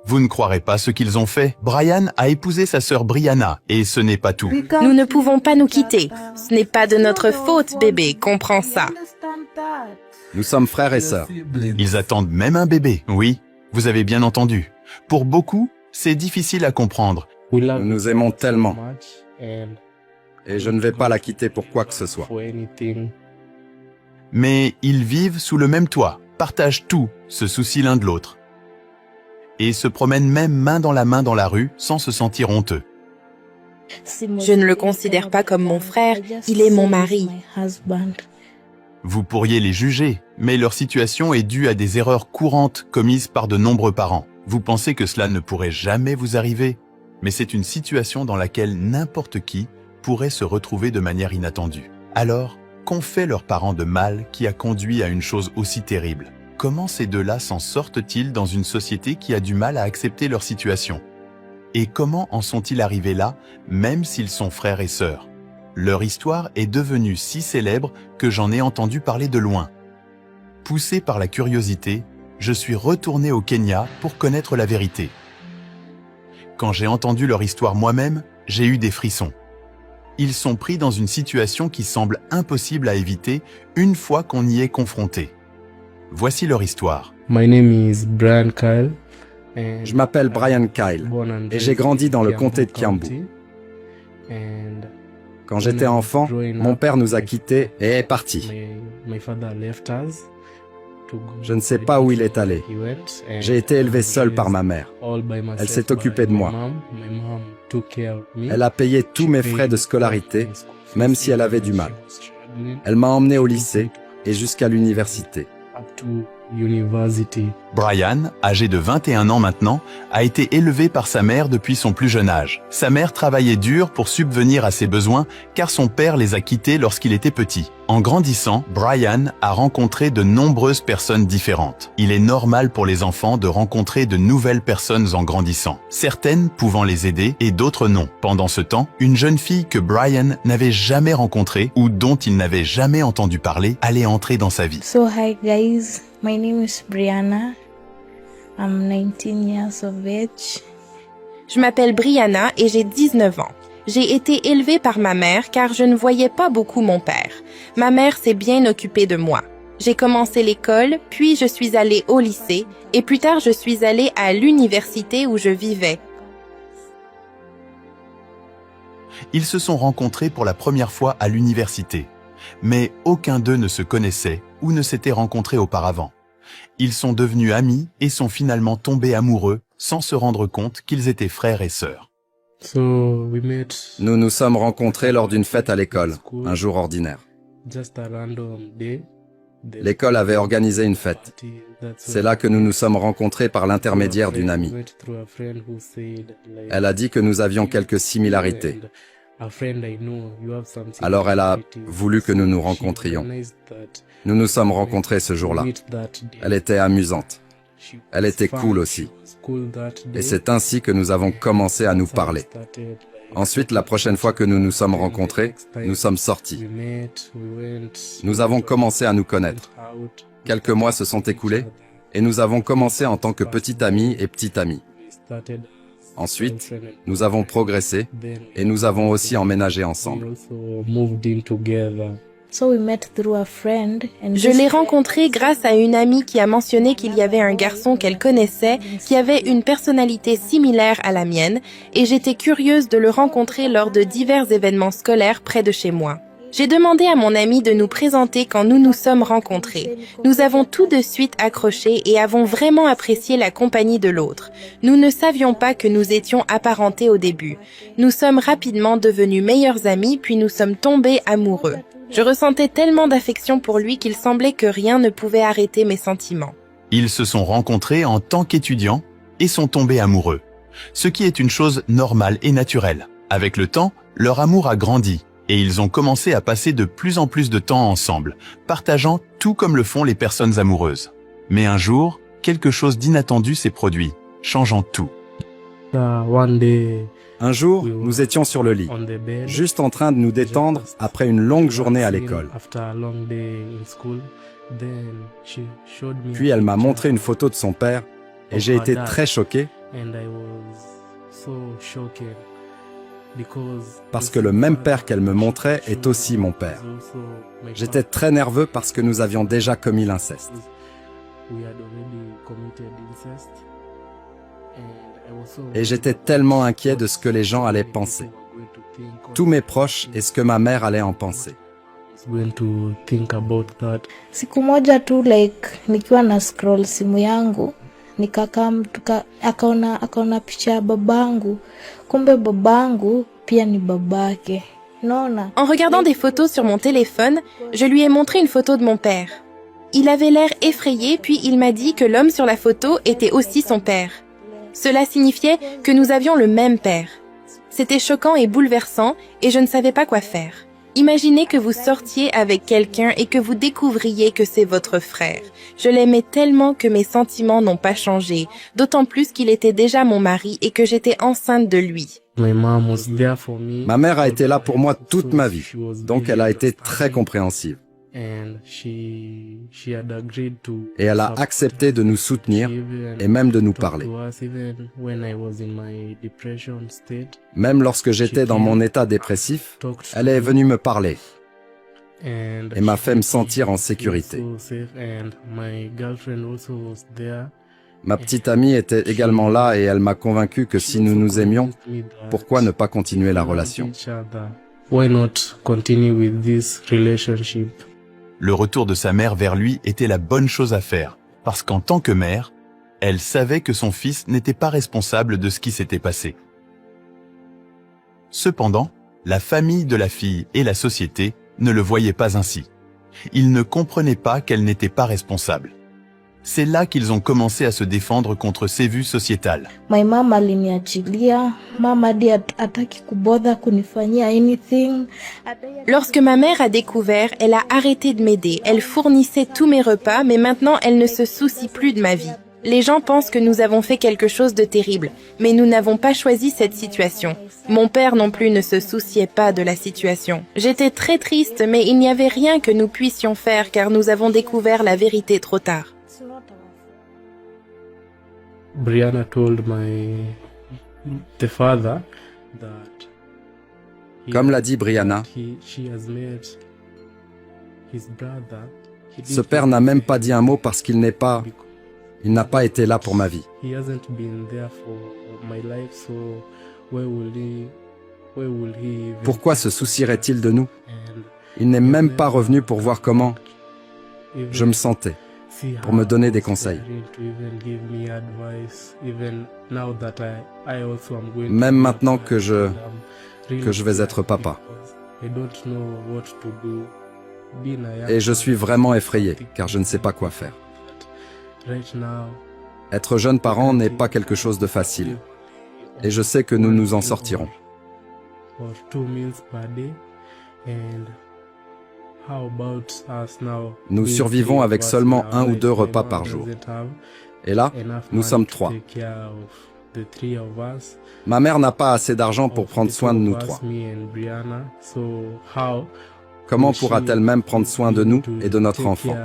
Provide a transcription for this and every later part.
Vous ne croirez pas ce qu'ils ont fait. Brian a épousé sa sœur Brianna, et ce n'est pas tout. Nous ne pouvons pas nous quitter. Ce n'est pas de notre faute, bébé, comprends ça. Nous sommes frères et sœurs. Ils attendent même un bébé. Oui, vous avez bien entendu. Pour beaucoup, c'est difficile à comprendre. Nous nous aimons tellement. Et je ne vais pas la quitter pour quoi que ce soit. Mais ils vivent sous le même toit, partagent tout, se soucient l'un de l'autre. Et se promènent même main dans la rue sans se sentir honteux. Je ne le considère pas comme mon frère, il est mon mari. Vous pourriez les juger, mais leur situation est due à des erreurs courantes commises par de nombreux parents. Vous pensez que cela ne pourrait jamais vous arriver, mais c'est une situation dans laquelle n'importe qui pourrait se retrouver de manière inattendue. Alors, qu'ont fait leurs parents de mal qui a conduit à une chose aussi terrible? Comment ces deux-là s'en sortent-ils dans une société qui a du mal à accepter leur situation? Et comment en sont-ils arrivés là, même s'ils sont frères et sœurs? Leur histoire est devenue si célèbre que j'en ai entendu parler de loin. Poussé par la curiosité, je suis retourné au Kenya pour connaître la vérité. Quand j'ai entendu leur histoire moi-même, j'ai eu des frissons. Ils sont pris dans une situation qui semble impossible à éviter une fois qu'on y est confronté. Voici leur histoire. My name is Brian Kyle. Je m'appelle Brian Kyle et j'ai grandi dans le comté de Kiambu. Quand j'étais enfant, mon père nous a quittés et est parti. Je ne sais pas où il est allé. J'ai été élevé seul par ma mère. Elle s'est occupée de moi. Elle a payé tous mes frais de scolarité, même si elle avait du mal. Elle m'a emmené au lycée et jusqu'à l'université. Brian, âgé de 21 ans maintenant, a été élevé par sa mère depuis son plus jeune âge. Sa mère travaillait dur pour subvenir à ses besoins car son père les a quittés lorsqu'il était petit. En grandissant, Brian a rencontré de nombreuses personnes différentes. Il est normal pour les enfants de rencontrer de nouvelles personnes en grandissant, certaines pouvant les aider et d'autres non. Pendant ce temps, une jeune fille que Brian n'avait jamais rencontrée ou dont il n'avait jamais entendu parler allait entrer dans sa vie. So hi guys, my name is Brianna. I'm 19 years of age. Je m'appelle Brianna et j'ai 19 ans. J'ai été élevée par ma mère car je ne voyais pas beaucoup mon père. Ma mère s'est bien occupée de moi. J'ai commencé l'école, puis je suis allée au lycée, et plus tard je suis allée à l'université où je vivais. Ils se sont rencontrés pour la première fois à l'université, mais aucun d'eux ne se connaissait ou ne s'était rencontré auparavant. Ils sont devenus amis et sont finalement tombés amoureux sans se rendre compte qu'ils étaient frères et sœurs. Nous nous sommes rencontrés lors d'une fête à l'école, un jour ordinaire. L'école avait organisé une fête. C'est là que nous nous sommes rencontrés par l'intermédiaire d'une amie. Elle a dit que nous avions quelques similarités. Alors elle a voulu que nous nous rencontrions. Nous nous sommes rencontrés ce jour-là. Elle était amusante. Elle était cool aussi. Et c'est ainsi que nous avons commencé à nous parler. Ensuite, la prochaine fois que nous nous sommes rencontrés, nous sommes sortis. Nous avons commencé à nous connaître. Quelques mois se sont écoulés et nous avons commencé en tant que petit ami et petite amie. Ensuite, nous avons progressé et nous avons aussi emménagé ensemble. So we met through a friend and Je l'ai rencontré grâce à une amie qui a mentionné qu'il y avait un garçon qu'elle connaissait qui avait une personnalité similaire à la mienne et j'étais curieuse de le rencontrer lors de divers événements scolaires près de chez moi. J'ai demandé à mon ami de nous présenter quand nous nous sommes rencontrés. Nous avons tout de suite accroché et avons vraiment apprécié la compagnie de l'autre. Nous ne savions pas que nous étions apparentés au début. Nous sommes rapidement devenus meilleurs amis puis nous sommes tombés amoureux. Je ressentais tellement d'affection pour lui qu'il semblait que rien ne pouvait arrêter mes sentiments. Ils se sont rencontrés en tant qu'étudiants et sont tombés amoureux, ce qui est une chose normale et naturelle. Avec le temps, leur amour a grandi et ils ont commencé à passer de plus en plus de temps ensemble, partageant tout comme le font les personnes amoureuses. Mais un jour, quelque chose d'inattendu s'est produit, changeant tout. Un jour, nous étions sur le lit, juste en train de nous détendre après une longue journée à l'école. Puis elle m'a montré une photo de son père et j'ai été très choqué Parce que le même père qu'elle me montrait est aussi mon père. J'étais très nerveux parce que nous avions déjà commis l'inceste. Et j'étais tellement inquiet de ce que les gens allaient penser. Tous mes proches et ce que ma mère allait en penser. Siku moja tu nikiwa na scroll simu yangu nikakaa mtu akaona picha ya babangu, kumbe babangu pia ni babake. Naona. En regardant des photos sur mon téléphone, je lui ai montré une photo de mon père. Il avait l'air effrayé, puis il m'a dit que l'homme sur la photo était aussi son père. Cela signifiait que nous avions le même père. C'était choquant et bouleversant, et je ne savais pas quoi faire. Imaginez que vous sortiez avec quelqu'un et que vous découvriez que c'est votre frère. Je l'aimais tellement que mes sentiments n'ont pas changé, d'autant plus qu'il était déjà mon mari et que j'étais enceinte de lui. Ma mère a été là pour moi toute ma vie, donc elle a été très compréhensive. Et elle a accepté de nous soutenir et même de nous parler. Même lorsque j'étais dans mon état dépressif, elle est venue me parler et m'a fait me sentir en sécurité. Ma petite amie était également là et elle m'a convaincu que si nous nous aimions, pourquoi ne pas continuer la relation? Le retour de sa mère vers lui était la bonne chose à faire, parce qu'en tant que mère, elle savait que son fils n'était pas responsable de ce qui s'était passé. Cependant, la famille de la fille et la société ne le voyaient pas ainsi. Ils ne comprenaient pas qu'elle n'était pas responsable. C'est là qu'ils ont commencé à se défendre contre ces vues sociétales. My mom aliniachilia, mama hadi hataki kubother kunifanyia anything. Lorsque ma mère a découvert, elle a arrêté de m'aider. Elle fournissait tous mes repas, mais maintenant elle ne se soucie plus de ma vie. Les gens pensent que nous avons fait quelque chose de terrible, mais nous n'avons pas choisi cette situation. Mon père non plus ne se souciait pas de la situation. J'étais très triste, mais il n'y avait rien que nous puissions faire car nous avons découvert la vérité trop tard. Brianna told the father that Comme l'a dit Brianna, she has met his brother. ce père n'a même pas dit un mot parce qu'il n'a pas été là pour ma vie. He hasn't been there for my life, so where will he even Pourquoi se soucierait-il de nous? And Il n'est même pas revenu pour voir comment je me sentais, pour me donner des conseils. Même maintenant que je vais être papa. Et je suis vraiment effrayé, car je ne sais pas quoi faire. Être jeune parent n'est pas quelque chose de facile. Et je sais que nous nous en sortirons. Nous survivons avec seulement 1 ou 2 repas par jour. Et là, nous sommes 3. Ma mère n'a pas assez d'argent pour prendre soin de nous 3. Comment pourra-t-elle même prendre soin de nous et de notre enfant?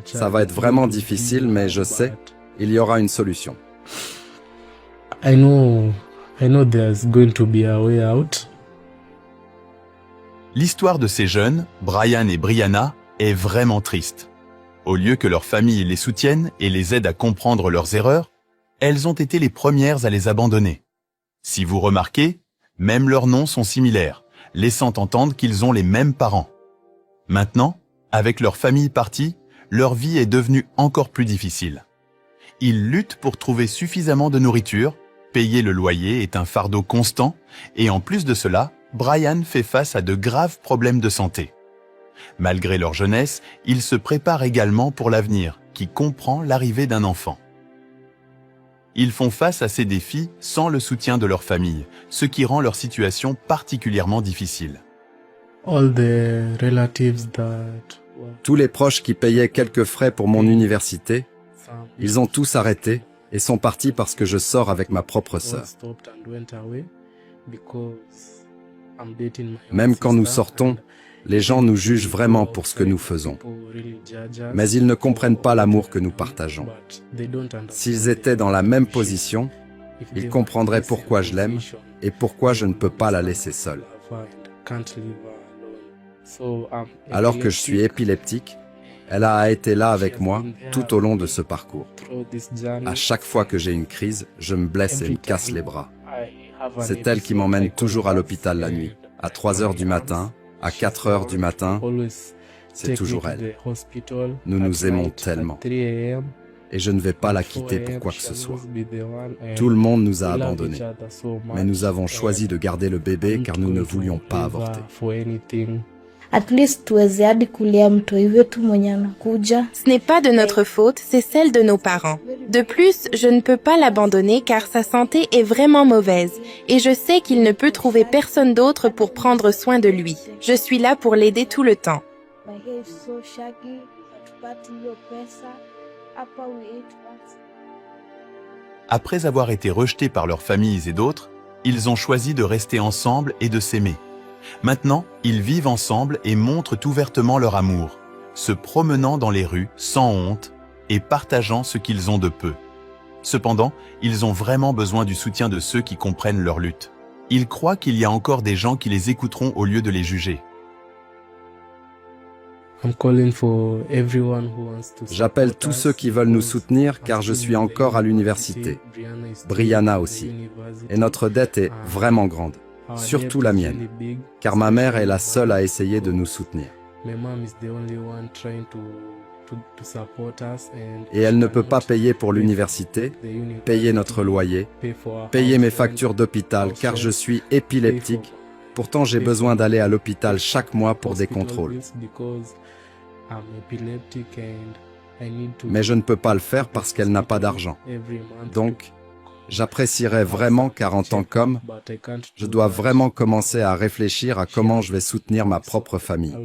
Ça va être vraiment difficile, mais je sais, il y aura une solution. I know there's going to be a way out. L'histoire de ces jeunes, Brian et Brianna, est vraiment triste. Au lieu que leur famille les soutienne et les aide à comprendre leurs erreurs, elles ont été les premières à les abandonner. Si vous remarquez, même leurs noms sont similaires, laissant entendre qu'ils ont les mêmes parents. Maintenant, avec leur famille partie, leur vie est devenue encore plus difficile. Ils luttent pour trouver suffisamment de nourriture, payer le loyer est un fardeau constant, et en plus de cela, Brian fait face à de graves problèmes de santé. Malgré leur jeunesse, ils se préparent également pour l'avenir, qui comprend l'arrivée d'un enfant. Ils font face à ces défis sans le soutien de leur famille, ce qui rend leur situation particulièrement difficile. All the relatives that Tous les proches qui payaient quelques frais pour mon université, ils ont tous arrêté et sont partis parce que je sors avec ma propre sœur. Même quand nous sortons, Les gens nous jugent vraiment pour ce que nous faisons, mais ils ne comprennent pas l'amour que nous partageons. S'ils étaient dans la même position, ils comprendraient pourquoi je l'aime et pourquoi je ne peux pas la laisser seule. Alors que je suis épileptique, elle a été là avec moi tout au long de ce parcours. À chaque fois que j'ai une crise, je me blesse et me casse les bras. C'est elle qui m'emmène toujours à l'hôpital la nuit, à 3 heures du matin, à 4 heures du matin. C'est toujours elle. Nous nous aimons tellement. Et je ne vais pas la quitter pour quoi que ce soit. Tout le monde nous a abandonnés. Mais nous avons choisi de garder le bébé car nous ne voulions pas avorter. At least tuweze hadi kulea mtoi wetu mwenye anakuja. Ce n'est pas de notre faute, c'est celle de nos parents. De plus, je ne peux pas l'abandonner car sa santé est vraiment mauvaise et je sais qu'il ne peut trouver personne d'autre pour prendre soin de lui. Je suis là pour l'aider tout le temps. My hair is so shaggy, hatupati hiyo pesa. Hapa we eat once. Après avoir été rejetés par leurs familles et d'autres, ils ont choisi de rester ensemble et de s'aimer. Maintenant, ils vivent ensemble et montrent ouvertement leur amour, se promenant dans les rues sans honte et partageant ce qu'ils ont de peu. Cependant, ils ont vraiment besoin du soutien de ceux qui comprennent leur lutte. Ils croient qu'il y a encore des gens qui les écouteront au lieu de les juger. J'appelle tous ceux qui veulent nous soutenir car je suis encore à l'université. Brianna aussi. Et notre dette est vraiment grande. Surtout la mienne, car ma mère est la seule à essayer de nous soutenir. Et elle ne peut pas payer pour l'université, payer notre loyer, payer mes factures d'hôpital car je suis épileptique. Pourtant, j'ai besoin d'aller à l'hôpital chaque mois pour des contrôles. Mais je ne peux pas le faire parce qu'elle n'a pas d'argent. Donc, j'apprécierais vraiment car en tant qu'homme, je dois vraiment commencer à réfléchir à comment je vais soutenir ma propre famille.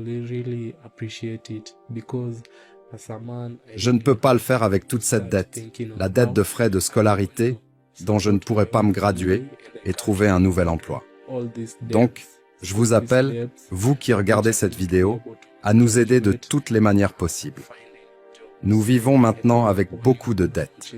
Je ne peux pas le faire avec toute cette dette, la dette de frais de scolarité dont je ne pourrai pas me graduer et trouver un nouvel emploi. Donc, je vous appelle, vous qui regardez cette vidéo, à nous aider de toutes les manières possibles. Nous vivons maintenant avec beaucoup de dettes.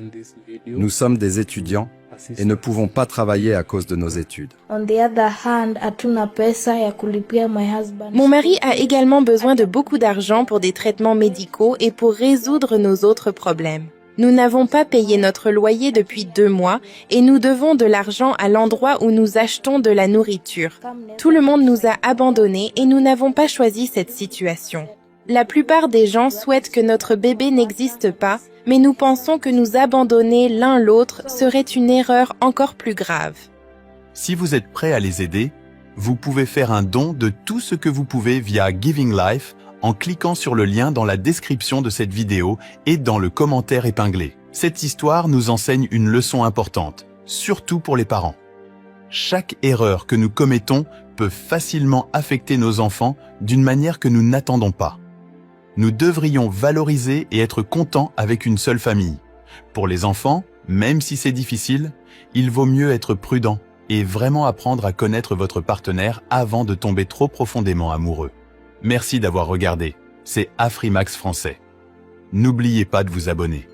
Nous sommes des étudiants et ne pouvons pas travailler à cause de nos études. On the other hand, hatuna pesa ya kulipia my husband. Mon mari a également besoin de beaucoup d'argent pour des traitements médicaux et pour résoudre nos autres problèmes. Nous n'avons pas payé notre loyer depuis 2 mois et nous devons de l'argent à l'endroit où nous achetons de la nourriture. Tout le monde nous a abandonnés et nous n'avons pas choisi cette situation. La plupart des gens souhaitent que notre bébé n'existe pas, mais nous pensons que nous abandonner l'un l'autre serait une erreur encore plus grave. Si vous êtes prêt à les aider, vous pouvez faire un don de tout ce que vous pouvez via Giving Life en cliquant sur le lien dans la description de cette vidéo et dans le commentaire épinglé. Cette histoire nous enseigne une leçon importante, surtout pour les parents. Chaque erreur que nous commettons peut facilement affecter nos enfants d'une manière que nous n'attendons pas. Nous devrions valoriser et être contents avec une seule famille. Pour les enfants, même si c'est difficile, il vaut mieux être prudent et vraiment apprendre à connaître votre partenaire avant de tomber trop profondément amoureux. Merci d'avoir regardé. C'est Afrimax Français. N'oubliez pas de vous abonner.